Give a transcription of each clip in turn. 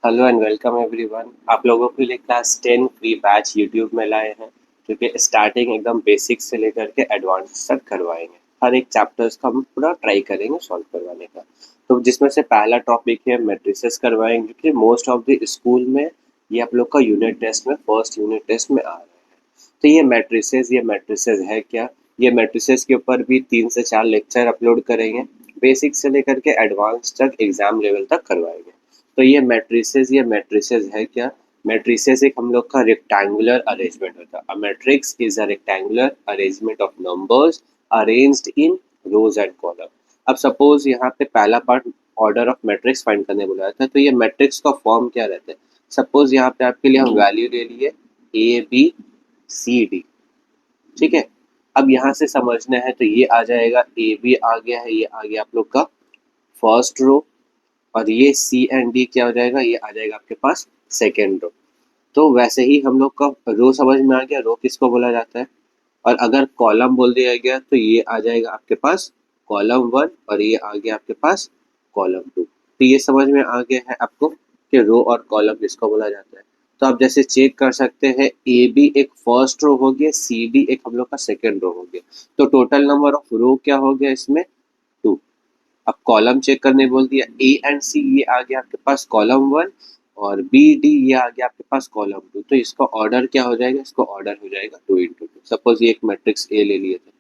Hello and welcome everyone. आप लोगों के लिए क्लास 10 फ्री बैच यूट्यूब में लाए हैं, जो कि स्टार्टिंग एकदम बेसिक से लेकर के एडवांस तक करवाएंगे। हर एक चैप्टर्स का हम पूरा ट्राई करेंगे सॉल्व करवाने का। तो जिसमें से पहला टॉपिक है मैट्रिसेस करवाएंगे, जो कि मोस्ट ऑफ द स्कूल में ये आप लोग का यूनिट टेस्ट में फर्स्ट यूनिट टेस्ट में आ रहा है। तो ये मैट्रिसेस है क्या? ये मैट्रिसेस के ऊपर भी 3 से 4 लेक्चर अपलोड करेंगे। बेसिक से लेकर के एडवांस तक एग्जाम लेवल तक करवाएंगे। तो ये मैट्रिसेस है क्या? मैट्रिसेस एक हम लोग का रेक्टेंगुलर अरेंजमेंट होता है। A matrix is a rectangular arrangement of numbers arranged in rows and column. अब सपोज यहाँ पे पहला part order of matrix find करने बोला था, तो ये मैट्रिक्स का फॉर्म क्या रहता है? सपोज यहाँ पे आपके लिए हम वैल्यू ले लिए ABCD, ठीक है। अब यहाँ से समझना है, तो ये आ जाएगा AB आ गया है, ये आ गया आप लोग का फर्स्ट रो, और ये C एंड D क्या हो जाएगा? ये आ जाएगा आपके पास सेकेंड रो। तो वैसे ही हम लोग का रो समझ में आ गया, रो किसको बोला जाता है। और अगर कॉलम बोल दिया गया तो ये आ जाएगा आपके पास कॉलम 1, और ये आ गया आपके पास कॉलम 2। तो ये समझ में आ गया है आपको कि रो और कॉलम किसको बोला जाता है। तो आप जैसे चेक कर सकते हैं, ए बी एक फर्स्ट रो हो गया, सी डी एक हम लोग का सेकेंड रो हो गया। तो टोटल नंबर ऑफ रो क्या हो गया इसमें? 2। अब कॉलम चेक करने बोल दिया, ए एंड सी ये आ गया आपके पास कॉलम 1, और बी डी ये आ गया आपके पास कॉलम 2। तो इसका ऑर्डर क्या हो जाएगा? इसका ऑर्डर हो जाएगा 2 into 2। सपोज ये एक मैट्रिक्स ए ले लिए थे,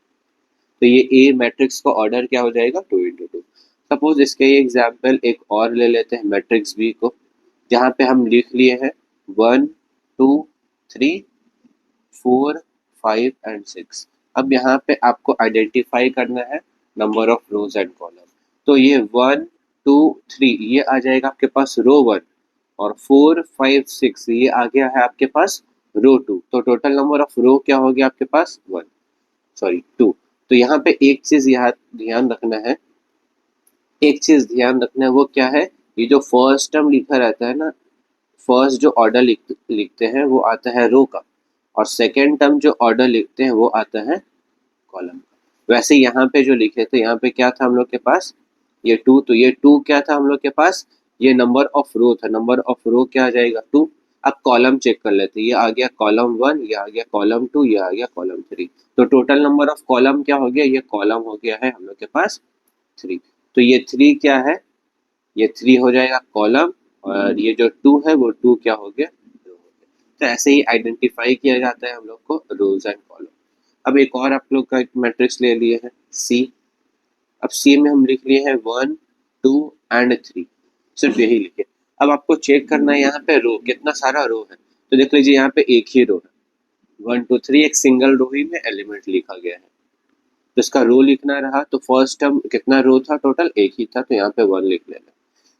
तो ये ए मैट्रिक्स का ऑर्डर क्या हो जाएगा? 2 into 2। सपोज इसके ये एग्जाम्पल एक और ले लेते हैं मैट्रिक्स बी को, जहाँ पे हम लिख लिए हैं 1 2 3 4 5 एंड 6। अब यहाँ पे आपको आइडेंटिफाई करना है number of rose and column. तो ये 1 2 3 ये आ जाएगा आपके पास रो 1, और 4 5 6 ये आ गया है आपके पास रो 2। तो टोटल नंबर ऑफ रो क्या हो गया आपके पास? 2। तो यहाँ पे एक चीज यहाँ ध्यान रखना है, वो क्या है? ये जो फर्स्ट टर्म लिखा रहता है ना, फर्स्ट जो ऑर्डर लिखते हैं वो आता है रो का, और सेकेंड टर्म जो ऑर्डर लिखते हैं वो आता है कॉलम का। वैसे यहाँ पे जो लिखे थे, यहाँ पे क्या था हम लोग के पास? ये 2। तो ये 2 क्या था हम लोग के पास? ये नंबर ऑफ रो था। नंबर ऑफ रो क्या आ जाएगा? 2। अब कॉलम चेक कर लेते हैं, ये आ गया कॉलम 1, ये आ गया कॉलम 2, ये आ गया कॉलम 3। तो टोटल नंबर ऑफ कॉलम क्या हो गया? ये कॉलम हो गया है हम लोग के पास 3। तो ये 3 क्या है? ये 3 हो जाएगा कॉलम, और ये जो 2 है वो 2 क्या हो गया? रो हो गया। तो ऐसे ही आइडेंटिफाई किया जाता है हम लोग को रोज एंड कॉलम। अब एक और आप लोग का एक मैट्रिक्स ले लिए है सी। अब सी में हम लिख लिए हैं 1 2 एंड 3, सिर्फ यही लिखे। अब आपको चेक करना है यहाँ पे रो, कितना सारा रो है। तो देख लीजिए यहाँ पे एक ही रो है, 1 2 3 एक सिंगल रो ही में एलिमेंट लिखा गया है। तो इसका रो लिखना रहा, तो फर्स्ट टर्म कितना रो था? टोटल एक ही था, तो यहाँ पे 1 लिख लेना।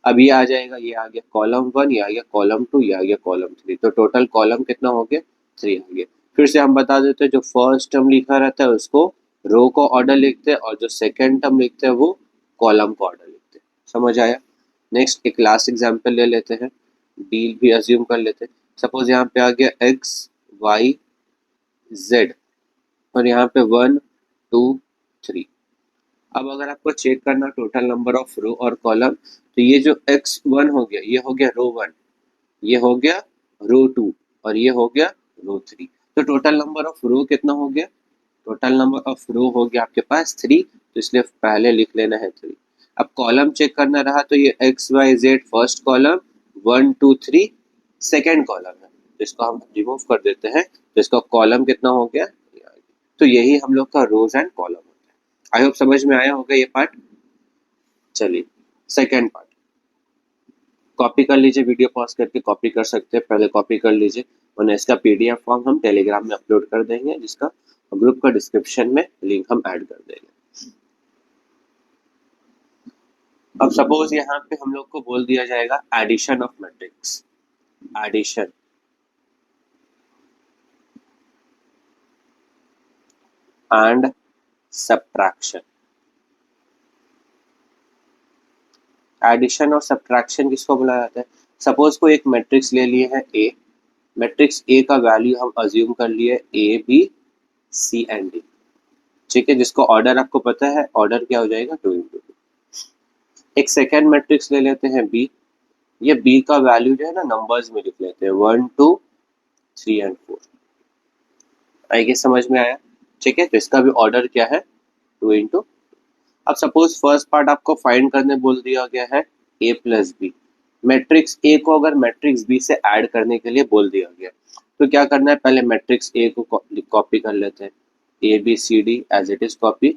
अब ये आ जाएगा, ये आ गया कॉलम 1, ये आ गया कॉलम 2, ये आ गया कॉलम 3। तो टोटल कॉलम कितना हो गया? 3 हो गया। फिर से हम बता देते हैं, जो फर्स्ट टर्म लिखा रहता है उसको रो को ऑर्डर लिखते हैं, और जो सेकंड टर्म लिखते हैं वो कॉलम को ऑर्डर लिखते हैं। समझ आया? नेक्स्ट एक लास्ट एग्जाम्पल ले लेते हैं, डील भी अज्यूम कर लेते हैं। सपोज यहाँ पे आ गया XYZ, और यहाँ पे 1 2 3। अब अगर आपको चेक करना टोटल नंबर ऑफ रो और कॉलम, तो ये जो x1 हो गया, ये हो गया रो 1, ये हो गया रो 2, और ये हो गया रो 3। तो टोटल नंबर ऑफ रो कितना हो गया? टोटल नंबर ऑफ रो हो गया आपके पास 3, तो इसलिए पहले लिख लेना है 3। अब कॉलम चेक करना रहा, तो ये XYZ first column, 1 2 3 second column है, तो इसको हम रिमूव कर देते हैं। तो इसका कॉलम कितना हो गया? तो यही हम लोग का रोज एंड कॉलम होता है। आई होप समझ में आया होगा ये पार्ट। चलिए सेकेंड पार्ट, कॉपी कर लीजिए, वीडियो पॉज करके कॉपी कर सकते हैं, पहले कॉपी कर लीजिए, वरना इसका पीडीएफ फॉर्म हम टेलीग्राम में अपलोड कर देंगे, जिसका ग्रुप का डिस्क्रिप्शन में लिंक हम ऐड कर देंगे। अब सपोज यहाँ पे हम लोग को बोल दिया जाएगा addition of matrix, addition and subtraction. Addition और सब्ट्रैक्शन किसको बोला जाता है? सपोज कोई एक मैट्रिक्स ले लिए है ए, मैट्रिक्स ए का वैल्यू हम अज्यूम कर लिए ABCD, ठीक है, जिसको ऑर्डर आपको पता है, ऑर्डर क्या हो जाएगा? 2 into 2। एक सेकेंड मैट्रिक्स ले लेते हैं बी, ये बी का वैल्यू जो है ना नंबर्स में लिख लेते हैं 1 2 3 एंड 4। आई गेस समझ में आया। ठीक है, तो इसका भी ऑर्डर क्या है 2 इंटू। अब सपोज फर्स्ट पार्ट आपको फाइंड करने बोल दिया गया है ए प्लस बी। मैट्रिक्स ए को अगर मैट्रिक्स बी से ऐड करने के लिए बोल दिया गया तो क्या करना है, पहले मैट्रिक्स ए को कॉपी कर लेते हैं, A B C D as it is copy,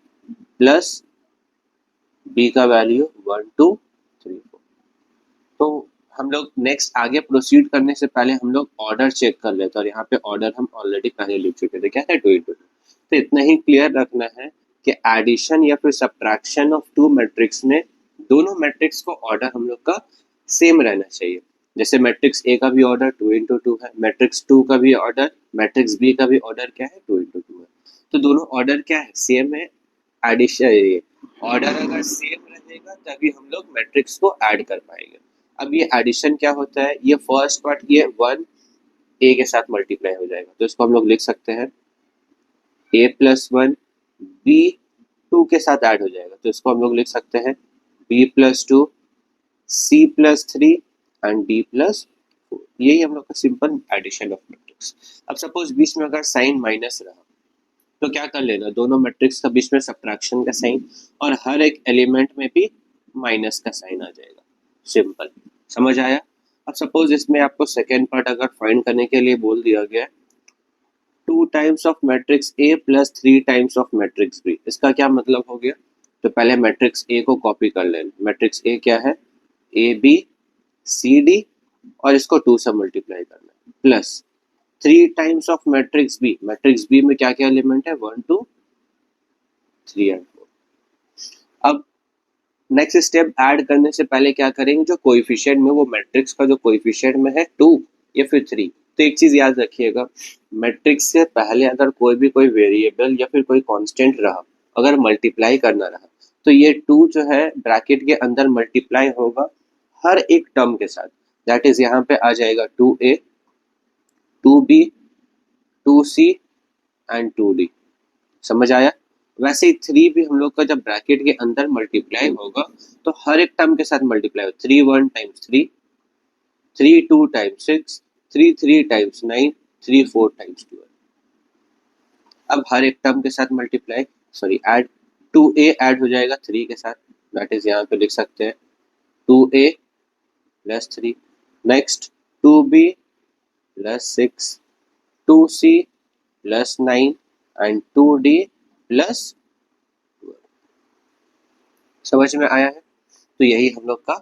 plus B का वैल्यू 1 2 3 4। तो हम लोग नेक्स्ट आगे प्रोसीड करने से पहले हम लोग ऑर्डर चेक कर लेते हैं, और यहाँ पे ऑर्डर हम ऑलरेडी पहले लिख चुके थे, क्या है 2 इंटू 2। तो इतना ही क्लियर रखना है कि एडिशन या फिर सब्ट्रैक्शन ऑफ टू मैट्रिक्स में दोनों मैट्रिक्स को ऑर्डर हम लोग का सेम रहना चाहिए। जैसे मैट्रिक्स ए का भी ऑर्डर 2 इंटू 2 है, मैट्रिक्स 2 का भी ऑर्डर, मैट्रिक्स बी का भी ऑर्डर क्या है 2 इंटू 2 है। तो दोनों ऑर्डर क्या है सेम है। एडिशन ऑर्डर अगर सेम रहेगा तभी हम लोग मैट्रिक्स को ऐड कर पाएंगे। अब ये एडिशन क्या होता है, ये फर्स्ट पार्ट ये 1 ए के साथ मल्टीप्लाई हो जाएगा, तो इसको हम लोग लिख सकते हैं ए प्लस 1 बी 2 के साथ ऐड हो जाएगा, तो इसको हम लोग लिख सकते हैं B plus 2 C plus 3 and D plus 4। यही हम लोग का सिंपल एडिशन ऑफ मैट्रिक्स। अब सपोज बीच में अगर साइन माइनस रहा तो क्या कर लेना, दोनों मैट्रिक्स का बीच में सब्ट्रैक्शन का साइन और हर एक एलिमेंट में भी माइनस का साइन आ जाएगा। सिंपल, समझ आया। अब सपोज इसमें आपको सेकेंड पार्ट अगर फाइंड करने के लिए बोल दिया गया 2 times of matrix A plus 3 times of matrix B, इसका क्या मतलब हो गया, तो पहले मैट्रिक्स ए को कॉपी कर लेना। मैट्रिक्स ए क्या है, ए बी सी डी, और इसको 2 से मल्टीप्लाई करना है, plus 3 times of matrix B. Matrix B में क्या क्या एलिमेंट है 1 2 3 एंड 4। अब नेक्स्ट स्टेप ऐड करने से पहले क्या करेंगे, जो कोएफिशिएंट में वो मैट्रिक्स का जो कोएफिशिएंट में है 2 या फिर 3, तो एक चीज याद रखिएगा, मैट्रिक्स से पहले अगर कोई वेरिएबल या फिर कोई कांस्टेंट रहा, अगर मल्टीप्लाई करना रहा, तो ये 2 जो है ब्रैकेट के अंदर मल्टीप्लाई होगा हर एक टर्म के साथ। दैट इज यहाँ पे आ जाएगा 2a 2b 2c and 2d। समझ आया। वैसे ही 3 भी हम लोग का जब ब्रैकेट के अंदर मल्टीप्लाई होगा तो हर एक टर्म के साथ मल्टीप्लाई हो, 3 1 टाइम्स 3, 3 2 टाइम्स 6, 3 3 टाइम्स 9, 3 4 टाइम्स 12। अब हर एक टर्म के साथ multiply sorry add 2a add हो जाएगा 3 के साथ, दैट इज यहाँ पे लिख सकते हैं 2a plus 3। Next 2b plus 6, 2c plus 9 and 2d plus 12। समझ में आया है। तो यही हम लोग का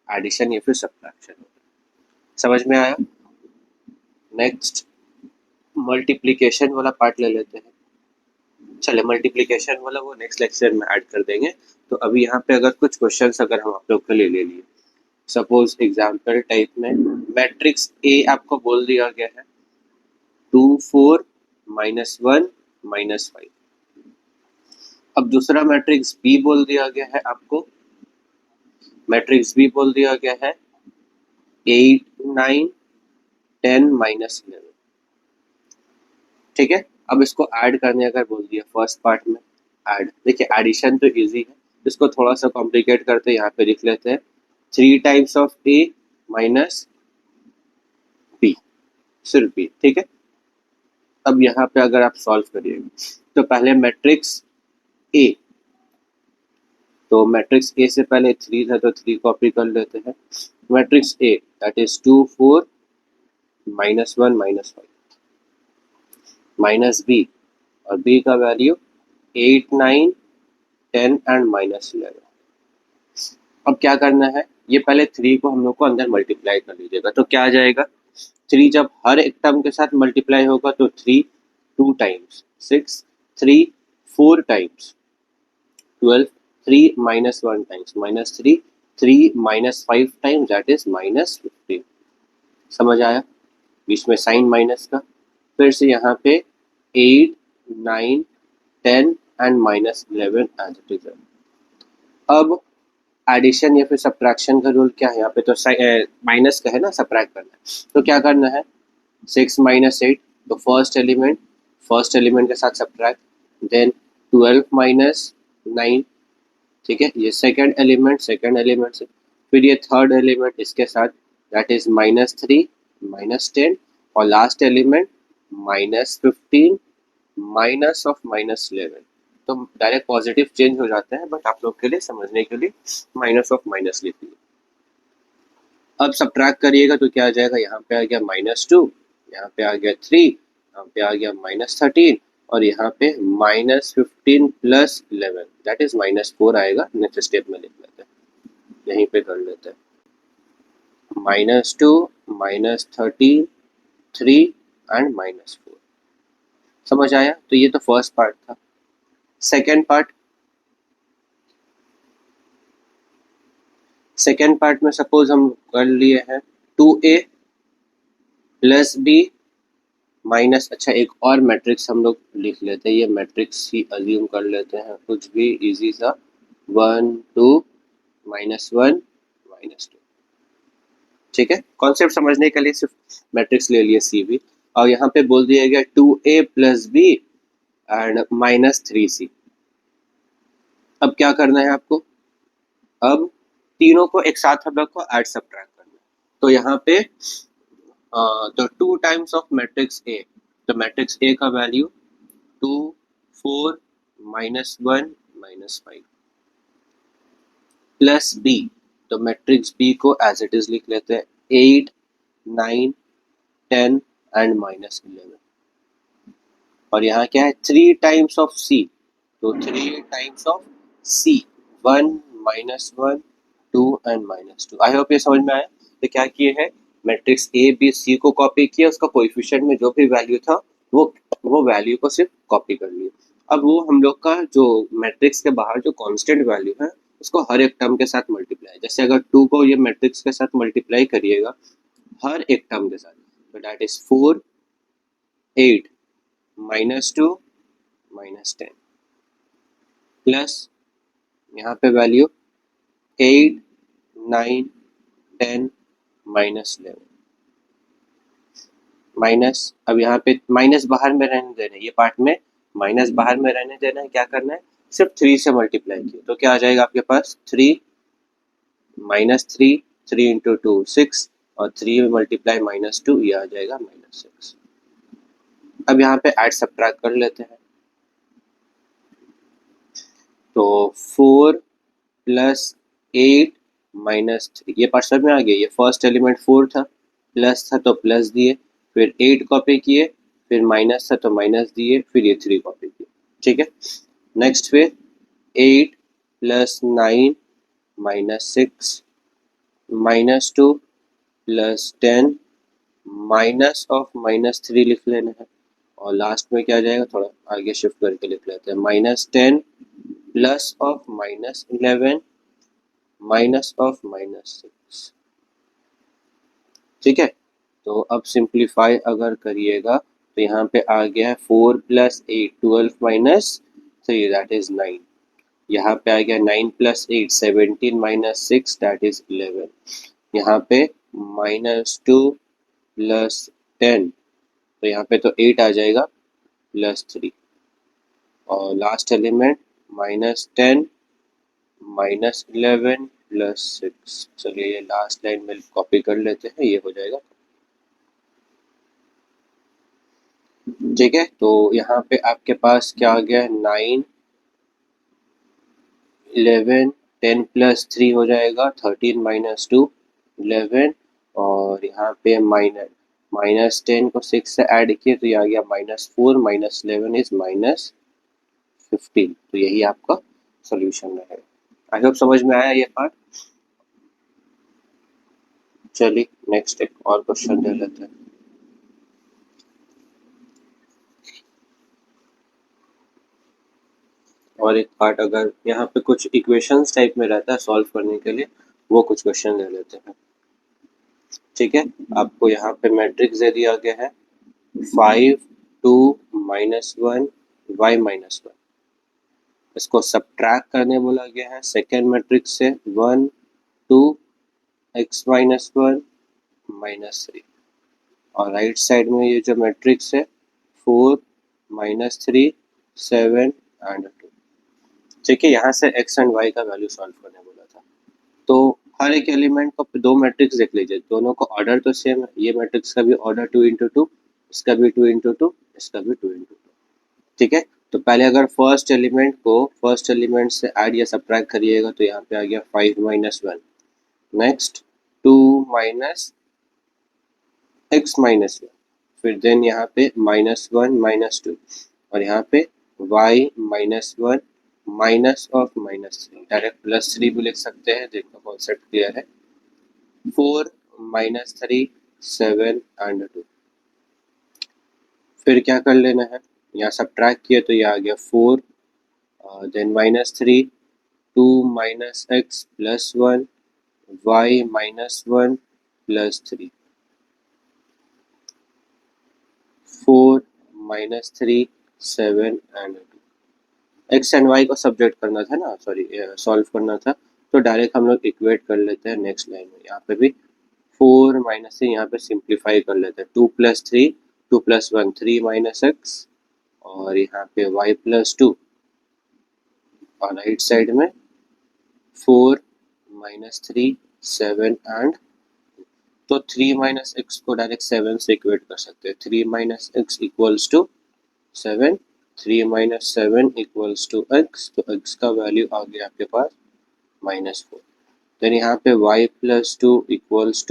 एडिशन या फिर सब्ट्रैक्शन होता है। समझ में आया। नेक्स्ट मल्टीप्लिकेशन वाला पार्ट ले लेते हैं। चले मल्टीप्लिकेशन वाला वो नेक्स्ट लेक्चर में ऐड कर देंगे। तो अभी यहाँ पे अगर कुछ क्वेश्चंस अगर हम आप लोग के लिए ले लिए, सपोज एग्जाम्पल टाइप में मैट्रिक्स ए आपको बोल दिया गया है 2 4 -1 -5। अब दूसरा मैट्रिक्स बी बोल दिया गया है आपको, मैट्रिक्स बी बोल दिया गया है 8 9 10 -11। ठीक है, अब इसको ऐड करने अगर बोल दिया फर्स्ट पार्ट में ऐड, देखिए एडिशन तो इजी है, इसको थोड़ा सा कॉम्प्लिकेट करते यहाँ पे लिख लेते हैं 3 times of A minus B, सिर्फ बी। ठीक है, अब यहाँ पे अगर आप सॉल्व करिएगा तो पहले मैट्रिक्स ए, तो मैट्रिक्स ए से पहले 3 था तो 3 कॉपी कर लेते हैं। Matrix A that is 2 4 -1 -5 minus B, और बी का वैल्यू 8 9 10 एंड -11। अब क्या करना है, ये पहले 3 को हम लोग को अंदर मल्टीप्लाई कर लीजिएगा, तो क्या आ जाएगा 3 जब हर एक टर्म के साथ मल्टीप्लाई होगा तो 3 2 times 6, 3 4 times 12, 3 -1 times -3, 3 -5 times that is -15। समझ आया, बीच में साइन माइनस का। फिर से यहाँ पे 8 9 10 एंड -11 एज इट इज। अब एडिशन या फिर सब्ट्रैक्शन का रूल क्या है, यहाँ पे तो माइनस का है ना, सब्ट्रैक्ट करना है, तो क्या करना है 6 -8, तो फर्स्ट एलिमेंट के साथ सब्ट्रैक्ट, देन 12 -9, ठीक है, ये सेकंड एलिमेंट से, फिर ये थर्ड एलिमेंट इसके साथ दैट इज -3 -10 और लास्ट एलिमेंट -15 माइनस ऑफ -11। तो डायरेक्ट पॉजिटिव चेंज हो जाते हैं, बट आप लोग के लिए समझने के लिए माइनस ऑफ माइनस लिख लिया। अब सब्ट्रैक्ट करिएगा तो क्या आ जाएगा, यहाँ पे आ गया -2, यहाँ पे आ गया 3, यहाँ पे आ गया -13 और यहाँ पे -15 + 11 दैट इज -4 आएगा। नेक्स्ट स्टेप में लिख लेते हैं, यहीं पे कर लेते हैं -2 -13 3 एंड -4। समझ आया? तो ये तो फर्स्ट पार्ट था। सेकेंड पार्ट में सपोज हम कर लिए हैं 2a + b माइनस, अच्छा एक और मैट्रिक्स हम लोग लिख लेते हैं, ये मैट्रिक्स ही अज्यूम कर लेते हैं, कुछ भी इजी सा, 1 2 -1 -2। ठीक है, कॉन्सेप्ट समझने के लिए सिर्फ मैट्रिक्स ले लिए सी भी, और यहाँ पे बोल दिया गया 2a + b एंड -3c। अब क्या करना है आपको, अब तीनों को एक साथ हम लोग को ऐड सब्ट्रैक्ट करना है। तो यहाँ पे तो 2 टाइम्स ऑफ मैट्रिक्स ए, तो मैट्रिक्स ए का वैल्यू 2 4 -1 -5 प्लस बी, तो मैट्रिक्स बी को एज इट इज लिख लेते हैं 8 9 10 एंड -11। और यहाँ क्या है 3 टाइम्स ऑफ सी, तो 3 times of C 1 -1 2 and -2। I hope ये समझ में आया। तो क्या किए हैं, मैट्रिक्स ए बी सी को कॉपी किया, उसका कोएफिशिएंट में जो भी वैल्यू था वो वैल्यू को सिर्फ कॉपी कर लिया। अब वो हम लोग का जो मैट्रिक्स के बाहर जो कांस्टेंट वैल्यू है उसको हर एक टर्म के साथ मल्टीप्लाई, जैसे अगर 2 को ये मैट्रिक्स के साथ मल्टीप्लाई करिएगा हर एक टर्म के साथ, तो दैट इज 4 8 -2 -10 प्लस यहाँ पे वैल्यू 8 9 10 -11 माइनस, अब यहाँ पे माइनस बाहर में रहने देना है, ये पार्ट में माइनस बाहर में रहने देना है। क्या करना है, सिर्फ 3 से मल्टीप्लाई किया तो क्या आ जाएगा आपके पास 3 -3 3 × 2 6 और 3 में मल्टीप्लाई -2, ये आ जाएगा -6। अब यहाँ पे ऐड सब्ट्रैक्ट कर लेते हैं, तो 4 + 8 -3, ये पार्ट समझ में आ गया। ये फर्स्ट एलिमेंट 4 था, प्लस था तो प्लस दिए, फिर 8 कॉपी किए, फिर माइनस था तो माइनस दिए, फिर ये 3 कॉपी किए। ठीक है, नेक्स्ट फिर 8 + 9 -6 -2 + 10 माइनस ऑफ -3 लिख लेना है, और लास्ट में क्या आ जाएगा, थोड़ा आगे शिफ्ट करके लिख लेते हैं -10 प्लस ऑफ -11 माइनस ऑफ -6। ठीक है, तो अब सिंप्लीफाई अगर करिएगा तो यहाँ पे आ गया है 4 + 8 12 - 3 दैट इज 9। यहाँ पे आ गया 9 + 8 17 - 6 दैट इज 11। यहाँ पे -2 + 10, तो यहाँ पे तो 8 आ जाएगा +3, और लास्ट एलिमेंट -10 -11 +6। चलिए ये लास्ट लाइन में कॉपी कर लेते हैं, ये हो जाएगा। ठीक है, तो यहाँ पे आपके पास क्या आ गया, 9 11 10 + 3 हो जाएगा 13 - 2 11, और यहाँ पे -10 को 6 से ऐड किए तो ये आ गया -4 -11 इज -15। तो यही आपका सॉल्यूशन रहेगा। आई होप समझ में आया ये पार्ट। चलिए नेक्स्ट एक और क्वेश्चन ले लेते हैं। और एक पार्ट अगर यहाँ पे कुछ इक्वेशंस टाइप में रहता है सॉल्व करने के लिए, वो कुछ क्वेश्चन ले लेते हैं। ठीक है, आपको यहाँ पे मैट्रिक्स दे दिया गया है 5 2 -1 y -1, इसको सब्ट्रैक्ट करने बोला गया है सेकेंड मैट्रिक्स से 1 2 x -1 -3, और राइट साइड में ये जो मैट्रिक्स है 4 -3 7 एंड 2। ठीक है, यहाँ से x एंड y का वैल्यू सॉल्व करने बोला था। तो हर एक एलिमेंट को दो मैट्रिक्स देख लीजिए, दोनों का ऑर्डर तो सेम है, ये मैट्रिक्स का भी ऑर्डर 2 into 2, इसका भी 2 into 2, इसका भी 2 into 2। ठीक है, तो पहले अगर फर्स्ट एलिमेंट से ऐड या सब्ट्रैक्ट करिएगा तो यहाँ पे आ गया 5 - 1। नेक्स्ट 2 - x - 1, फिर देन यहाँ पे -1 - 2, और यहाँ पे y -1 माइनस ऑफ -3, डायरेक्ट +3 भी लिख सकते हैं, देखो कॉन्सेप्ट क्लियर है। 4 -3 7 एंड 2। फिर क्या कर लेना है, यहाँ सब्ट्रैक्ट किया तो ये आ गया 4, then -3, 2 - x + 1, y -1 + 3, 4 -3 7 and 2। x and y को सब्जेक्ट करना था ना, सॉरी सॉल्व करना था, तो डायरेक्ट हम लोग इक्वेट कर लेते हैं नेक्स्ट लाइन में। यहाँ पे भी 4 -3 यहाँ पे सिंप्लीफाई कर लेते हैं, 2 + 3, 2 + 1 3 -x, और यहाँ पे y + 2, और राइट साइड में 4 -3 7 एंड, तो 3 - x को डायरेक्ट 7 से इक्वेट कर सकते हैं, 3 - x = 7, 3 - 7 = x, तो x का वैल्यू आ गया आपके पास -4। देन यहाँ पे y + 2 =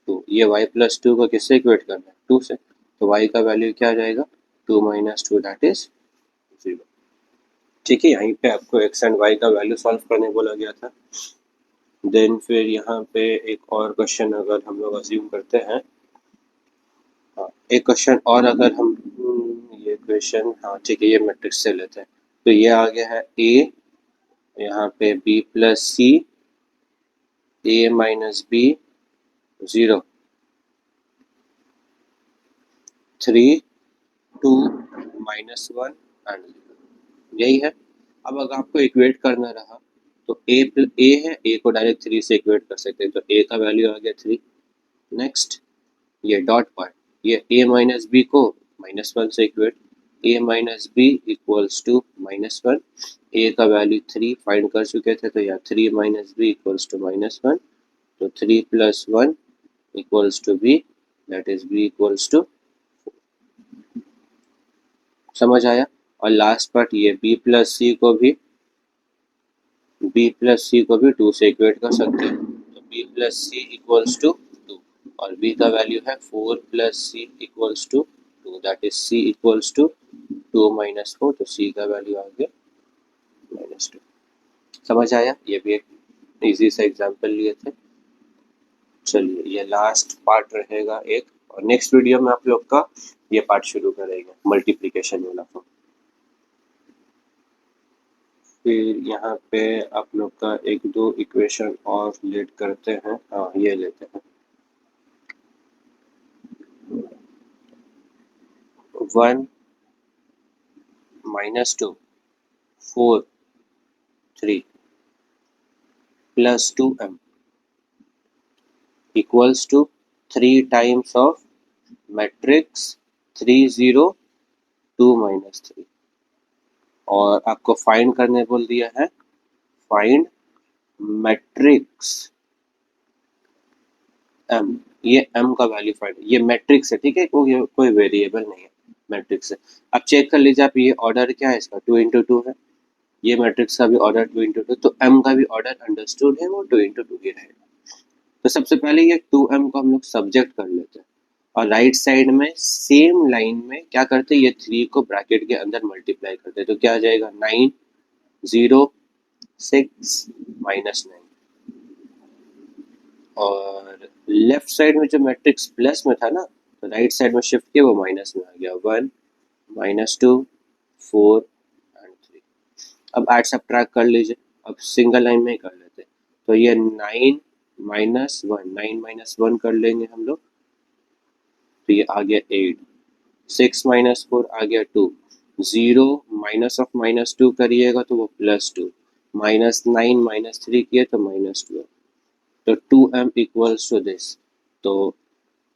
2, ये y + 2 को किससे इक्वेट करना है, 2 से, तो y का वैल्यू क्या आ जाएगा, 2 - 2 दैट इज 0। ठीक है, यहीं पे आपको x एंड y का वैल्यू सॉल्व करने बोला गया था। देन फिर यहाँ पे एक और क्वेश्चन अगर हम लोग अज्यूम करते हैं, हाँ एक क्वेश्चन और अगर हम ये क्वेश्चन, हाँ ठीक है, ये मैट्रिक्स से लेते हैं, तो ये आ गया है a, यहाँ पे b + c, a - b 0 3 2 -1 and 0, यही है। अब अगर आपको इक्वेट करना रहा तो a है, a को डायरेक्ट 3 से इक्वेट कर सकते हैं, तो a का वैल्यू आ गया 3। नेक्स्ट ये डॉट पार्ट, ये a - b को -1 से इक्वेट, a - b = -1, a का वैल्यू 3 फाइंड कर चुके थे, तो यहाँ 3 - b = -1, तो 3 + 1 = b, दैट इज b = समझ आया। और लास्ट पार्ट ये b + c को भी 2 से इक्वेट कर सकते हैं, तो b + c = 2, और b का वैल्यू है 4 + c = 2, दैट इज c = 2 - 4, तो c का वैल्यू आ गया -2। समझ आया, ये भी एक इजी सा एग्जांपल लिए थे। चलिए ये लास्ट पार्ट रहेगा एक, और नेक्स्ट वीडियो में आप लोग का ये पार्ट शुरू करेंगे, मल्टीप्लिकेशन वाला। फिर यहाँ पे आप लोग का 1-2 इक्वेशन और लेट करते हैं, हाँ ये लेते हैं। 1 - 2 4 3 + 2m = 3 times of matrix 3 0 2 - 3, और आपको फाइंड करने बोल दिया है, फाइंड मैट्रिक्स m, ये m का वैल्यू फाइंड, ये मैट्रिक्स है, ठीक है, कोई वेरिएबल नहीं है, मैट्रिक्स है। अब चेक कर लीजिए आप, ये ऑर्डर क्या है इसका, 2 into 2 है, ये मैट्रिक्स का भी ऑर्डर 2 into 2, तो m का भी ऑर्डर अंडरस्टूड है, वो 2 into 2 ही रहेगा। तो सबसे पहले ये 2m को हम लोग सब्जेक्ट कर लेते हैं, और राइट साइड में सेम लाइन में क्या करते हैं, ये 3 को ब्रैकेट के अंदर मल्टीप्लाई करते हैं, तो क्या आ जाएगा 9 0 6 -9, और लेफ्ट साइड में जो मैट्रिक्स प्लस में था ना, तो राइट साइड में शिफ्ट किया वो माइनस में आ गया, 1 -2 4 एंड 3। अब ऐड सब्ट्रैक्ट कर लीजिए, अब सिंगल लाइन में ही कर लेते हैं, तो ये 9 -1 कर लेंगे हम लोग, तो ये आ गया 8, 6 - 4 आ गया 2, 0 माइनस ऑफ -2 करिएगा तो वो +2, -9 - 3 किए तो -12, तो 2m = दिस। तो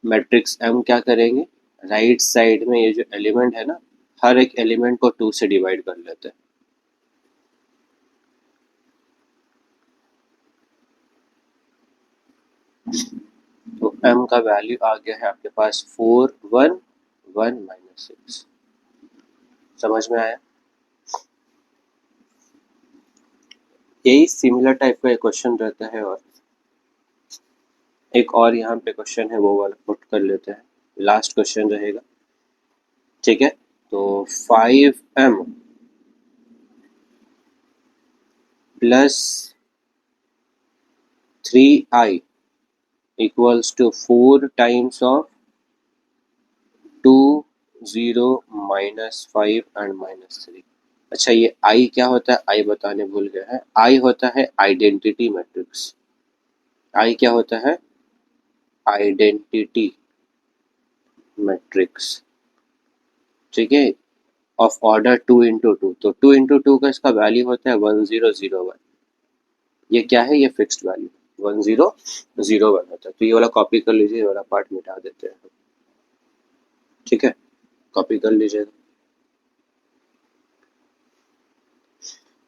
मैट्रिक्स m क्या करेंगे, राइट साइड में ये जो एलिमेंट है ना, हर एक एलिमेंट को 2 से डिवाइड कर लेते हैं, तो m का वैल्यू आ गया है आपके पास 4 1 1 माइनस 6। समझ में आया? यही सिमिलर टाइप का एक क्वेश्चन रहता है, और एक और यहाँ पे क्वेश्चन है वो वाला पुट कर लेते हैं, लास्ट क्वेश्चन रहेगा। ठीक है, तो 5m plus 3i equals to 4 times of 2 0 minus 5 and minus 3। अच्छा, ये i क्या होता है? i बताने भूल गया है। i होता है आइडेंटिटी मैट्रिक्स। i क्या होता है? Identity matrix. ठीक है, ऑफ ऑर्डर 2 इंटू 2। तो 2 इंटू 2 का इसका वैल्यू होता है 1001। ये क्या है? ये फिक्स्ड वैल्यू 1001 होता है। तो ये वाला कॉपी कर लीजिए, ये वाला पार्ट मिटा देते हैं। ठीक है, कॉपी कर लीजिएगा।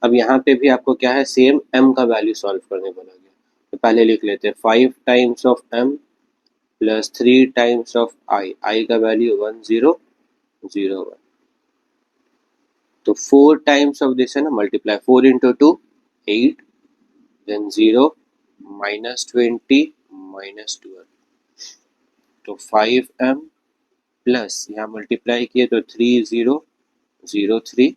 अब यहाँ पे भी आपको क्या है, सेम m का वैल्यू सॉल्व करने बोला गया। तो पहले लिख लेते हैं 5 times of m plus 3 times of i का वैल्यू 1001। तो 4 टाइम्स ऑफ दिस है ना, multiply 4 into 2 8, then 0 minus 20 minus 12। तो 5m प्लस यहाँ मल्टीप्लाई किए तो 3003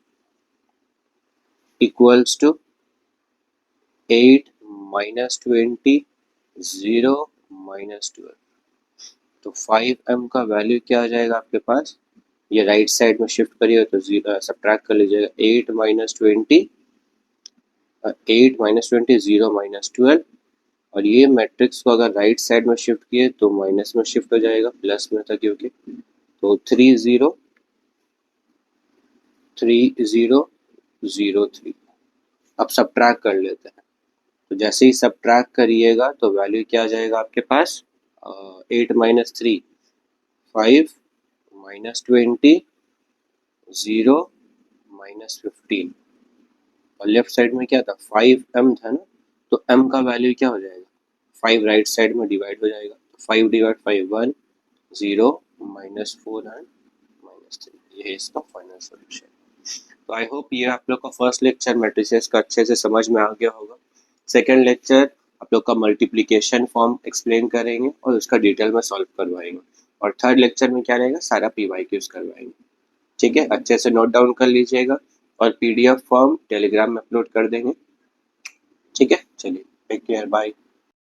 इक्वल्स टू 8 माइनस 20 0 माइनस 12। तो 5m का वैल्यू क्या आ जाएगा आपके पास? ये राइट साइड में शिफ्ट करिए तो सब्ट्रैक्ट कर लीजिएगा। 8 माइनस 20 0 माइनस 12। और ये मैट्रिक्स को अगर राइट साइड में शिफ्ट किए तो माइनस में शिफ्ट हो जाएगा, प्लस में था क्योंकि। तो 3003। अब सब्ट्रैक्ट कर लेते हैं। तो जैसे ही सब्ट्रैक्ट करिएगा तो वैल्यू क्या आ जाएगा आपके पास? 8 माइनस 3 5 माइनस 20 0 माइनस 15। और लेफ्ट साइड में क्या था? 5m था ना, तो m का वैल्यू क्या हो जाएगा? 5 राइट साइड में डिवाइड हो जाएगा, 5 डिवाइड 5 1 0 माइनस 4 एंड माइनस 3। ये है इसका फाइनल सॉल्यूशन। तो आई होप ये आप लोग का फर्स्ट लेक्चर मैट्रिसेस का अच्छे से समझ में आ गया होगा। सेकेंड लेक्चर आप लोग का मल्टीप्लिकेशन फॉर्म एक्सप्लेन करेंगे और उसका डिटेल में सॉल्व करवाएंगे। और थर्ड लेक्चर में क्या रहेगा? सारा PYQs करवाएंगे। ठीक है, अच्छे से नोट डाउन कर लीजिएगा, और PDF फॉर्म टेलीग्राम में अपलोड कर देंगे। ठीक है, चलिए, टेक केयर, बाय।